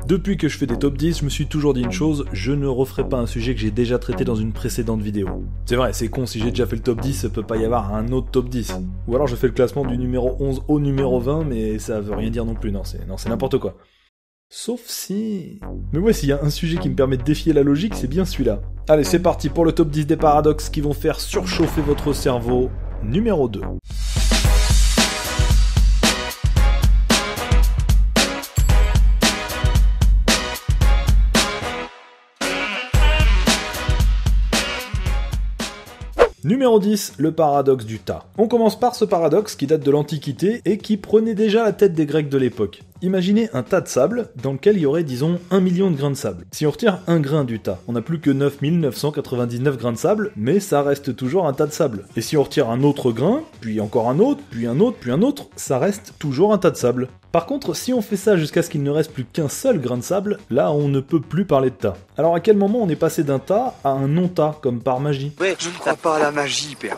Depuis que je fais des top 10, je me suis toujours dit une chose, je ne referai pas un sujet que j'ai déjà traité dans une précédente vidéo. C'est vrai, c'est con, si j'ai déjà fait le top 10, ça peut pas y avoir un autre top 10. Ou alors je fais le classement du numéro 11 au numéro 20, mais ça veut rien dire non plus, non c'est n'importe quoi. Sauf si... Mais ouais, s'il y a un sujet qui me permet de défier la logique, c'est bien celui-là. Allez, c'est parti pour le top 10 des paradoxes qui vont faire surchauffer votre cerveau. Numéro 2. Numéro 10, le paradoxe du tas. On commence par ce paradoxe qui date de l'Antiquité et qui prenait déjà la tête des Grecs de l'époque. Imaginez un tas de sable dans lequel il y aurait, disons, 1 million de grains de sable. Si on retire un grain du tas, on n'a plus que 9999 grains de sable, mais ça reste toujours un tas de sable. Et si on retire un autre grain, puis encore un autre, puis un autre, puis un autre, ça reste toujours un tas de sable. Par contre, si on fait ça jusqu'à ce qu'il ne reste plus qu'un seul grain de sable, là on ne peut plus parler de tas. Alors à quel moment on est passé d'un tas à un non-tas, comme par magie ? Ouais, je ne crois pas à la magie, Perrin.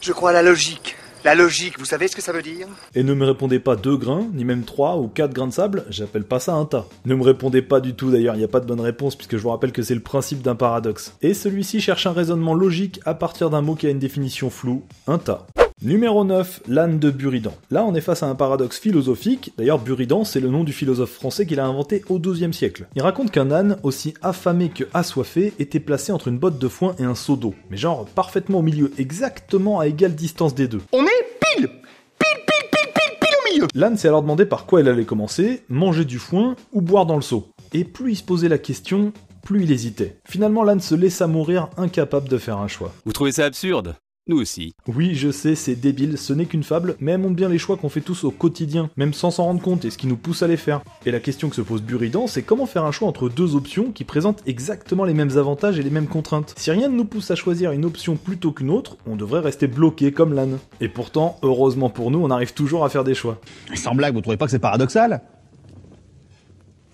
Je crois à la logique. La logique, vous savez ce que ça veut dire ? Et ne me répondez pas 2 grains, ni même 3 ou 4 grains de sable, j'appelle pas ça un tas. Ne me répondez pas du tout d'ailleurs, il n'y a pas de bonne réponse puisque je vous rappelle que c'est le principe d'un paradoxe. Et celui-ci cherche un raisonnement logique à partir d'un mot qui a une définition floue, un tas. Numéro 9, l'âne de Buridan. Là, on est face à un paradoxe philosophique. D'ailleurs, Buridan, c'est le nom du philosophe français qu'il a inventé au XIIe siècle. Il raconte qu'un âne, aussi affamé que assoiffé, était placé entre une botte de foin et un seau d'eau. Mais genre, parfaitement au milieu, exactement à égale distance des deux. On est pile au milieu. L'âne s'est alors demandé par quoi il allait commencer, manger du foin ou boire dans le seau. Et plus il se posait la question, plus il hésitait. Finalement, l'âne se laissa mourir, incapable de faire un choix. Vous trouvez ça absurde ? Nous aussi. Oui, je sais, c'est débile, ce n'est qu'une fable, mais elles montrent bien les choix qu'on fait tous au quotidien, même sans s'en rendre compte, et ce qui nous pousse à les faire. Et la question que se pose Buridan, c'est comment faire un choix entre deux options qui présentent exactement les mêmes avantages et les mêmes contraintes. Si rien ne nous pousse à choisir une option plutôt qu'une autre, on devrait rester bloqué comme l'âne. Et pourtant, heureusement pour nous, on arrive toujours à faire des choix. Sans blague, vous trouvez pas que c'est paradoxal ?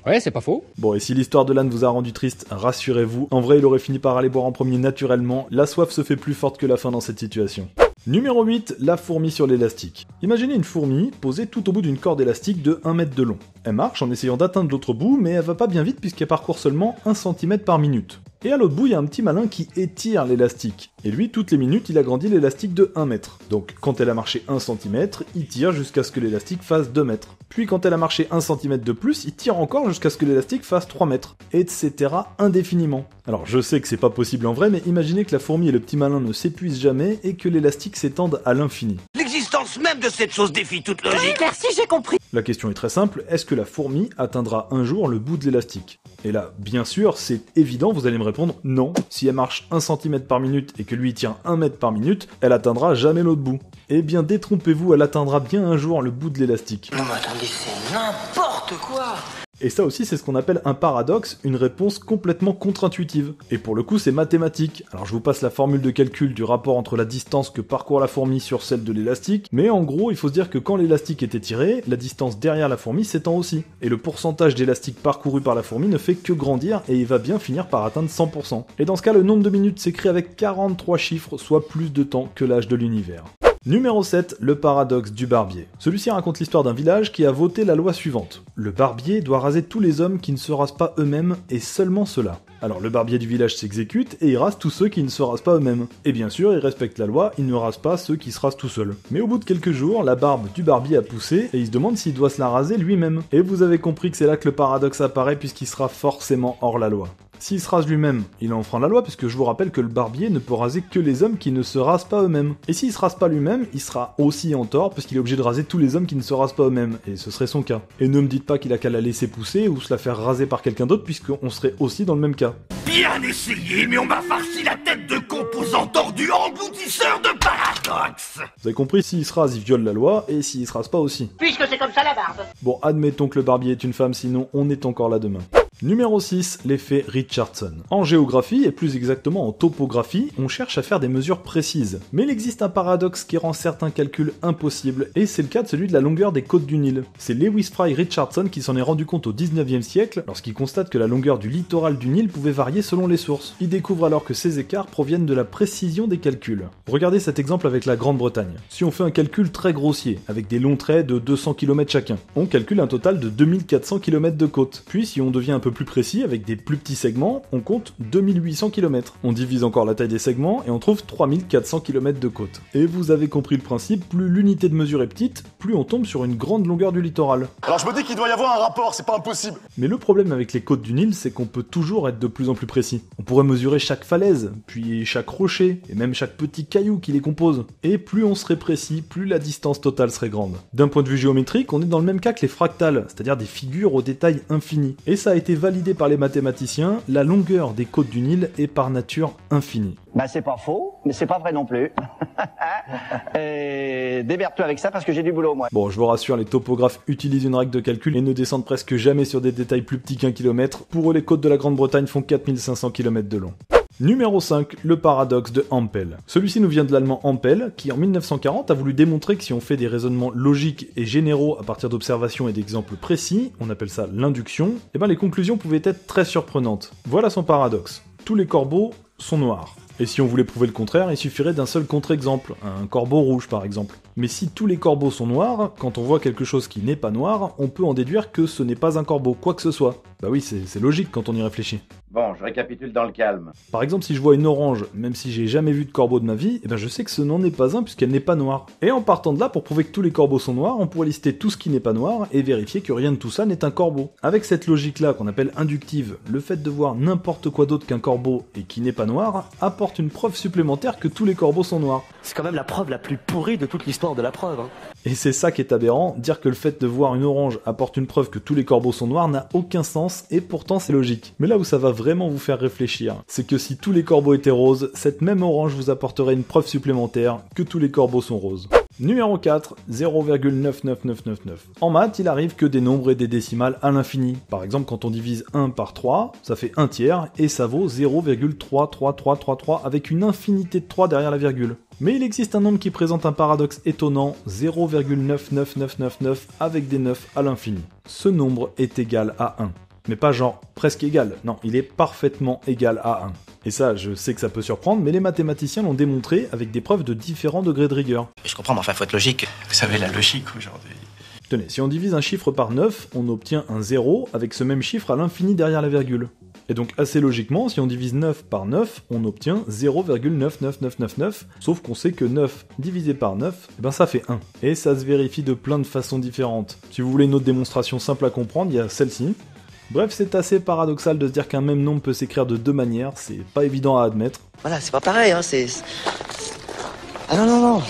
Ouais, c'est pas faux. Bon, et si l'histoire de l'âne vous a rendu triste, rassurez-vous, en vrai il aurait fini par aller boire en premier naturellement, la soif se fait plus forte que la faim dans cette situation. Numéro 8, la fourmi sur l'élastique. Imaginez une fourmi posée tout au bout d'une corde élastique de 1 mètre de long. Elle marche en essayant d'atteindre l'autre bout, mais elle va pas bien vite puisqu'elle parcourt seulement 1 cm par minute. Et à l'autre bout, il y a un petit malin qui étire l'élastique. Et lui, toutes les minutes, il agrandit l'élastique de 1 mètre. Donc, quand elle a marché 1 cm, il tire jusqu'à ce que l'élastique fasse 2 mètres. Puis, quand elle a marché 1 cm de plus, il tire encore jusqu'à ce que l'élastique fasse 3 mètres. Etc. indéfiniment. Alors, je sais que c'est pas possible en vrai, mais imaginez que la fourmi et le petit malin ne s'épuisent jamais et que l'élastique s'étende à l'infini. L'existence même de cette chose défie toute logique. Merci, j'ai compris. La question est très simple, est-ce que la fourmi atteindra un jour le bout de l'élastique ? Et là, bien sûr, c'est évident, vous allez me répondre non. Si elle marche 1 cm par minute et que lui tient 1 mètre par minute, elle atteindra jamais l'autre bout. Eh bien, détrompez-vous, elle atteindra bien un jour le bout de l'élastique. Non mais attendez, c'est n'importe quoi. Et ça aussi, c'est ce qu'on appelle un paradoxe, une réponse complètement contre-intuitive. Et pour le coup, c'est mathématique. Alors je vous passe la formule de calcul du rapport entre la distance que parcourt la fourmi sur celle de l'élastique, mais en gros, il faut se dire que quand l'élastique est étiré, la distance derrière la fourmi s'étend aussi. Et le pourcentage d'élastique parcouru par la fourmi ne fait que grandir, et il va bien finir par atteindre 100%. Et dans ce cas, le nombre de minutes s'écrit avec 43 chiffres, soit plus de temps que l'âge de l'univers. Numéro 7, le paradoxe du barbier. Celui-ci raconte l'histoire d'un village qui a voté la loi suivante. Le barbier doit raser tous les hommes qui ne se rasent pas eux-mêmes, et seulement ceux-là. Alors le barbier du village s'exécute, et il rase tous ceux qui ne se rasent pas eux-mêmes. Et bien sûr, il respecte la loi, il ne rase pas ceux qui se rasent tout seuls. Mais au bout de quelques jours, la barbe du barbier a poussé, et il se demande s'il doit se la raser lui-même. Et vous avez compris que c'est là que le paradoxe apparaît, puisqu'il sera forcément hors la loi. S'il se rase lui-même, il enfreint la loi, puisque je vous rappelle que le barbier ne peut raser que les hommes qui ne se rasent pas eux-mêmes. Et s'il se rase pas lui-même, il sera aussi en tort, parce qu'il est obligé de raser tous les hommes qui ne se rasent pas eux-mêmes, et ce serait son cas. Et ne me dites pas qu'il a qu'à la laisser pousser, ou se la faire raser par quelqu'un d'autre, puisqu'on serait aussi dans le même cas. Bien essayé, mais on m'a farci la tête de composants tordus engloutisseurs de paradoxes. Vous avez compris, s'il se rase, il viole la loi, et s'il se rase pas aussi. Puisque c'est comme ça la barbe. Bon, admettons que le barbier est une femme, sinon on est encore là demain. Numéro 6, l'effet Richardson. En géographie, et plus exactement en topographie, on cherche à faire des mesures précises. Mais il existe un paradoxe qui rend certains calculs impossibles, et c'est le cas de celui de la longueur des côtes du Nil. C'est Lewis Fry Richardson qui s'en est rendu compte au 19e siècle, lorsqu'il constate que la longueur du littoral du Nil pouvait varier selon les sources. Il découvre alors que ces écarts proviennent de la précision des calculs. Regardez cet exemple avec la Grande-Bretagne. Si on fait un calcul très grossier, avec des longs traits de 200 km chacun, on calcule un total de 2400 km de côte. Puis si on devient un peu plus précis, avec des plus petits segments, on compte 2800 km. On divise encore la taille des segments et on trouve 3400 km de côte. Et vous avez compris le principe, plus l'unité de mesure est petite, plus on tombe sur une grande longueur du littoral. Alors je me dis qu'il doit y avoir un rapport, c'est pas impossible. Mais le problème avec les côtes du Nil, c'est qu'on peut toujours être de plus en plus précis. On pourrait mesurer chaque falaise, puis chaque rocher, et même chaque petit caillou qui les compose. Et plus on serait précis, plus la distance totale serait grande. D'un point de vue géométrique, on est dans le même cas que les fractales, c'est-à-dire des figures au détail infini. Et ça a été validé par les mathématiciens, la longueur des côtes du Nil est par nature infinie. Bah c'est pas faux, mais c'est pas vrai non plus. Et démerde-toi avec ça parce que j'ai du boulot moi. Bon, je vous rassure, les topographes utilisent une règle de calcul et ne descendent presque jamais sur des détails plus petits qu'1 kilomètre. Pour eux, les côtes de la Grande-Bretagne font 4500 km de long. Numéro 5, le paradoxe de Ampel. Celui-ci nous vient de l'allemand Ampel, qui en 1940 a voulu démontrer que si on fait des raisonnements logiques et généraux à partir d'observations et d'exemples précis, on appelle ça l'induction, et ben les conclusions pouvaient être très surprenantes. Voilà son paradoxe. Tous les corbeaux sont noirs. Et si on voulait prouver le contraire, il suffirait d'un seul contre-exemple, un corbeau rouge par exemple. Mais si tous les corbeaux sont noirs, quand on voit quelque chose qui n'est pas noir, on peut en déduire que ce n'est pas un corbeau, quoi que ce soit. Bah oui, c'est logique quand on y réfléchit. Bon, je récapitule dans le calme. Par exemple, si je vois une orange, même si j'ai jamais vu de corbeau de ma vie, eh ben je sais que ce n'en est pas un puisqu'elle n'est pas noire. Et en partant de là, pour prouver que tous les corbeaux sont noirs, on pourrait lister tout ce qui n'est pas noir et vérifier que rien de tout ça n'est un corbeau. Avec cette logique-là qu'on appelle inductive, le fait de voir n'importe quoi d'autre qu'un corbeau et qui n'est pas noir apporte une preuve supplémentaire que tous les corbeaux sont noirs. C'est quand même la preuve la plus pourrie de toute l'histoire de la preuve. Hein. Et c'est ça qui est aberrant, dire que le fait de voir une orange apporte une preuve que tous les corbeaux sont noirs n'a aucun sens et pourtant c'est logique. Mais là où ça va vraiment vous faire réfléchir, c'est que si tous les corbeaux étaient roses, cette même orange vous apporterait une preuve supplémentaire que tous les corbeaux sont roses. Numéro 4, 0,99999. En maths, il arrive que des nombres et des décimales à l'infini. Par exemple, quand on divise 1 par 3, ça fait 1 tiers et ça vaut 0,33333 avec une infinité de 3 derrière la virgule. Mais il existe un nombre qui présente un paradoxe étonnant, 0,99999 avec des 9 à l'infini. Ce nombre est égal à 1. Mais pas genre presque égal, non, il est parfaitement égal à 1. Et ça, je sais que ça peut surprendre, mais les mathématiciens l'ont démontré avec des preuves de différents degrés de rigueur. Je comprends, mais enfin, faut être logique. Vous savez, la logique aujourd'hui. Tenez, si on divise un chiffre par 9, on obtient un 0 avec ce même chiffre à l'infini derrière la virgule. Et donc assez logiquement, si on divise 9 par 9, on obtient 0,99999, sauf qu'on sait que 9 divisé par 9, eh ben ça fait 1. Et ça se vérifie de plein de façons différentes. Si vous voulez une autre démonstration simple à comprendre, il y a celle-ci. Bref, c'est assez paradoxal de se dire qu'un même nombre peut s'écrire de deux manières, c'est pas évident à admettre. Voilà, c'est pas pareil, hein, c'est... Ah non,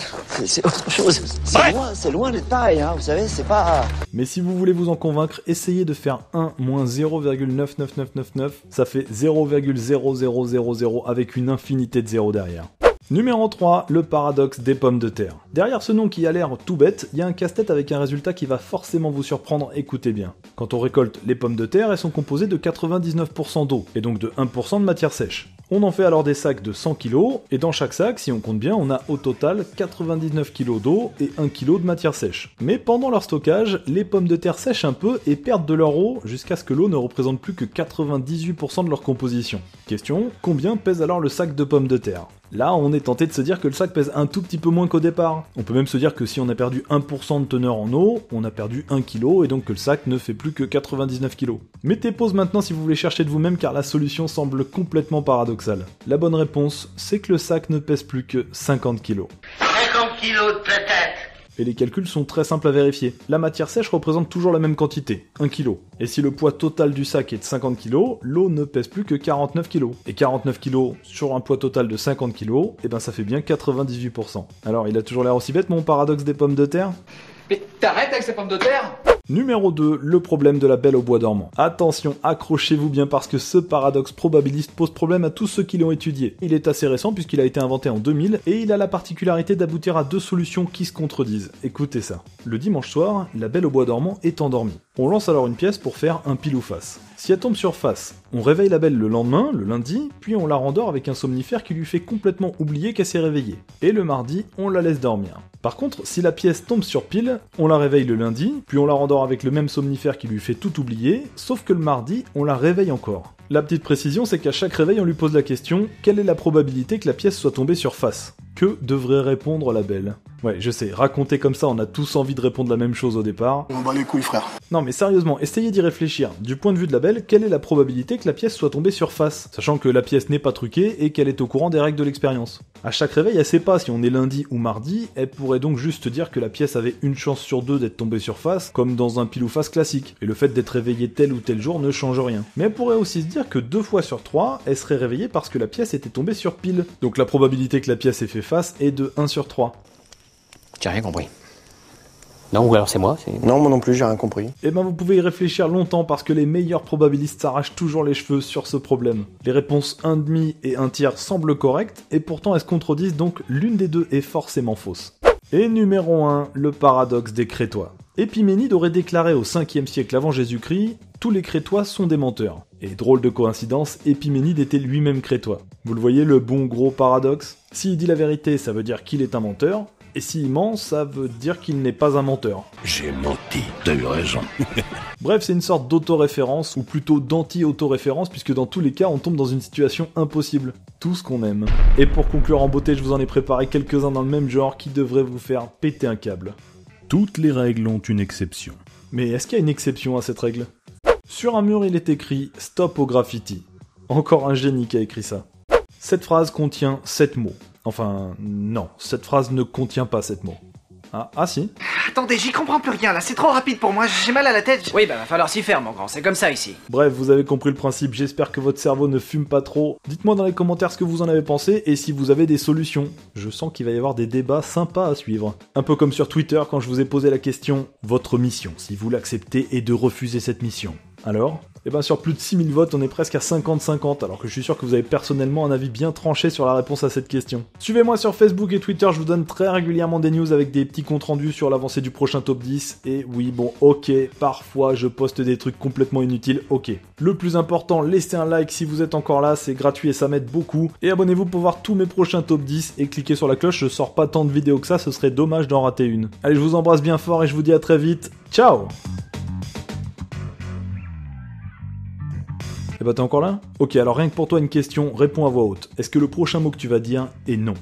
c'est autre chose. C'est loin les tailles, hein, vous savez, c'est pas... Mais si vous voulez vous en convaincre, essayez de faire 1 moins 0,99999, ça fait 0,0000 avec une infinité de 0 derrière. Numéro 3, le paradoxe des pommes de terre. Derrière ce nom qui a l'air tout bête, il y a un casse-tête avec un résultat qui va forcément vous surprendre, écoutez bien. Quand on récolte les pommes de terre, elles sont composées de 99% d'eau, et donc de 1% de matière sèche. On en fait alors des sacs de 100 kg, et dans chaque sac, si on compte bien, on a au total 99 kg d'eau et 1 kg de matière sèche. Mais pendant leur stockage, les pommes de terre sèchent un peu et perdent de leur eau jusqu'à ce que l'eau ne représente plus que 98% de leur composition. Question, combien pèse alors le sac de pommes de terre ? Là, on est tenté de se dire que le sac pèse un tout petit peu moins qu'au départ. On peut même se dire que si on a perdu 1% de teneur en eau, on a perdu 1 kg et donc que le sac ne fait plus que 99 kg. Mettez pause maintenant si vous voulez chercher de vous-même car la solution semble complètement paradoxale. La bonne réponse, c'est que le sac ne pèse plus que 50 kg. 50 kilos de peut-être. Et les calculs sont très simples à vérifier. La matière sèche représente toujours la même quantité, 1 kg. Et si le poids total du sac est de 50 kg, l'eau ne pèse plus que 49 kg. Et 49 kg sur un poids total de 50 kg, et ben ça fait bien 98%. Alors il a toujours l'air aussi bête mon paradoxe des pommes de terre ? Mais t'arrêtes avec ces pommes de terre ? Numéro 2, le problème de la Belle au bois dormant. Attention, accrochez-vous bien parce que ce paradoxe probabiliste pose problème à tous ceux qui l'ont étudié. Il est assez récent puisqu'il a été inventé en 2000 et il a la particularité d'aboutir à deux solutions qui se contredisent. Écoutez ça. Le dimanche soir, la Belle au bois dormant est endormie. On lance alors une pièce pour faire un pile ou face. Si elle tombe sur face, on réveille la belle le lendemain, le lundi, puis on la rendort avec un somnifère qui lui fait complètement oublier qu'elle s'est réveillée. Et le mardi, on la laisse dormir. Par contre, si la pièce tombe sur pile, on la réveille le lundi, puis on la rendort avec le même somnifère qui lui fait tout oublier, sauf que le mardi, on la réveille encore. La petite précision, c'est qu'à chaque réveil, on lui pose la question « Quelle est la probabilité que la pièce soit tombée sur face ?» Que devrait répondre la belle? Ouais, je sais, raconté comme ça, on a tous envie de répondre la même chose au départ. On bat les couilles, frère. Non mais sérieusement, essayez d'y réfléchir. Du point de vue de la belle, quelle est la probabilité que la pièce soit tombée sur face? Sachant que la pièce n'est pas truquée et qu'elle est au courant des règles de l'expérience. À chaque réveil, elle sait pas si on est lundi ou mardi, elle pourrait donc juste dire que la pièce avait une chance sur 2 d'être tombée sur face, comme dans un pile ou face classique. Et le fait d'être réveillée tel ou tel jour ne change rien. Mais elle pourrait aussi se dire que 2 fois sur 3, elle serait réveillée parce que la pièce était tombée sur pile. Donc la probabilité que la pièce ait fait face est de 1 sur 3. J'ai rien compris. Non, ou alors c'est moi, Non, moi non plus, j'ai rien compris. Et ben vous pouvez y réfléchir longtemps parce que les meilleurs probabilistes s'arrachent toujours les cheveux sur ce problème. Les réponses 1,5 et 1/3 semblent correctes, et pourtant elles se contredisent, donc l'une des deux est forcément fausse. Et numéro 1, le paradoxe des Crétois. Épiménide aurait déclaré au 5e siècle avant Jésus-Christ « Tous les Crétois sont des menteurs ». Et drôle de coïncidence, Épiménide était lui-même crétois. Vous le voyez, le bon gros paradoxe? S'il dit la vérité, ça veut dire qu'il est un menteur, et s'il ment, ça veut dire qu'il n'est pas un menteur. J'ai menti, t'as eu raison. Bref, c'est une sorte d'autoréférence, ou plutôt d'anti-autoréférence, puisque dans tous les cas, on tombe dans une situation impossible. Tout ce qu'on aime. Et pour conclure en beauté, je vous en ai préparé quelques-uns dans le même genre qui devraient vous faire péter un câble. Toutes les règles ont une exception. Mais est-ce qu'il y a une exception à cette règle? Sur un mur, il est écrit « Stop au graffiti ». Encore un génie qui a écrit ça. Cette phrase contient 7 mots. Enfin, non, cette phrase ne contient pas 7 mots. Ah si. Attendez, j'y comprends plus rien là, c'est trop rapide pour moi, j'ai mal à la tête. Oui, bah va falloir s'y faire, mon grand, c'est comme ça ici. Bref, vous avez compris le principe, j'espère que votre cerveau ne fume pas trop. Dites-moi dans les commentaires ce que vous en avez pensé et si vous avez des solutions. Je sens qu'il va y avoir des débats sympas à suivre. Un peu comme sur Twitter quand je vous ai posé la question « Votre mission, si vous l'acceptez, est de refuser cette mission. » Alors ? Et bien sur plus de 6000 votes, on est presque à 50-50, alors que je suis sûr que vous avez personnellement un avis bien tranché sur la réponse à cette question. Suivez-moi sur Facebook et Twitter, je vous donne très régulièrement des news avec des petits comptes rendus sur l'avancée du prochain top 10, et oui, bon, ok, parfois je poste des trucs complètement inutiles, ok. Le plus important, laissez un like si vous êtes encore là, c'est gratuit et ça m'aide beaucoup, et abonnez-vous pour voir tous mes prochains top 10, et cliquez sur la cloche, je sors pas tant de vidéos que ça, ce serait dommage d'en rater une. Allez, je vous embrasse bien fort et je vous dis à très vite, ciao! Et bah t'es encore là? Ok, alors rien que pour toi une question, réponds à voix haute. Est-ce que le prochain mot que tu vas dire est non?